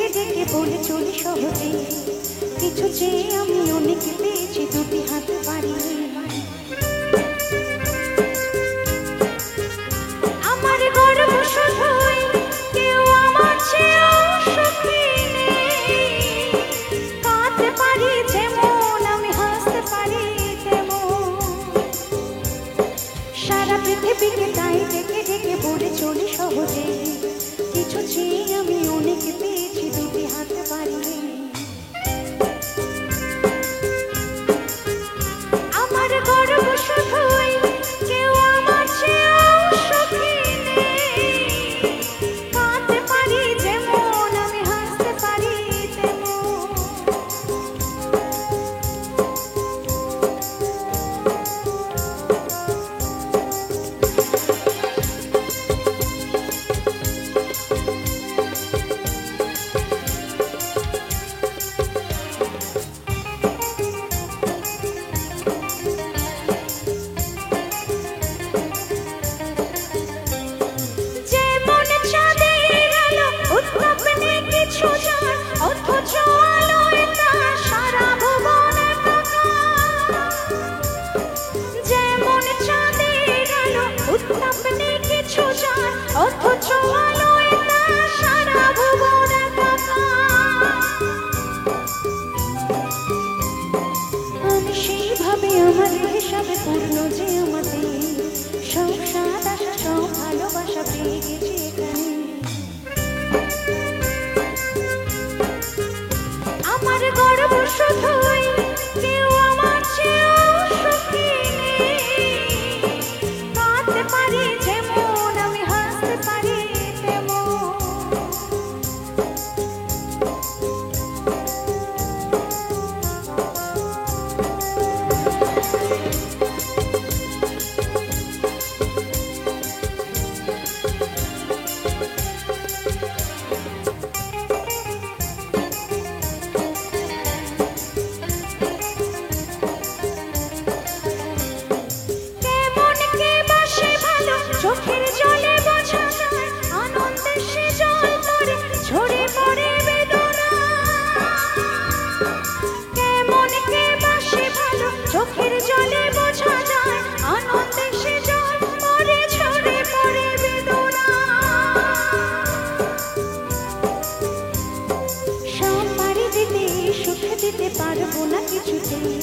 ডেকে ডেকে বলে চলি সহজে কিছু চেয়ে আমি অনেক পেয়েছি দুটি হাত বাড়িয়ে আমার গর্ব শুধুই কেউ আমার চেয়েও সুখী নেই কাঁদতে পারি যেমন আমি হাসতে পারি তেমন সারা পৃথিবীকে তাই ডেকে ডেকে বলে চলি সহজে কিছু চেয়ে আমি অনেক পেয়েছি দুটি হাত বাড়িয়ে আমার গর্ব শুধুই কেউ আমার চেয়েও সুখী নেই কাঁদতে পারি যেমন আমি হাসতে পারি তেমন আমি সেইভাবে আমার হিসাবে পূর্ণ যে আমাদের সব স্বাদ আশা সব ভালোবাসা পেয়ে গেছি এখানে আমার গর্ব শুধুই কেউ আমার চেয়েও সুখী নেই কাঁদতে পারি যেমন আমি হাসতে পারি তেমন চোখের জলে বোঝা যায় আনন্দে সে জল পড়ে ঝরে পড়ে বেদনা কেমন কে বাসে ভালো চোখের জলে বোঝা যায় আনন্দে সে জল পড়ে ঝরে পড়ে বেদনা সব পারি দিতে সুখ দিতে পারবো না কিছুতেই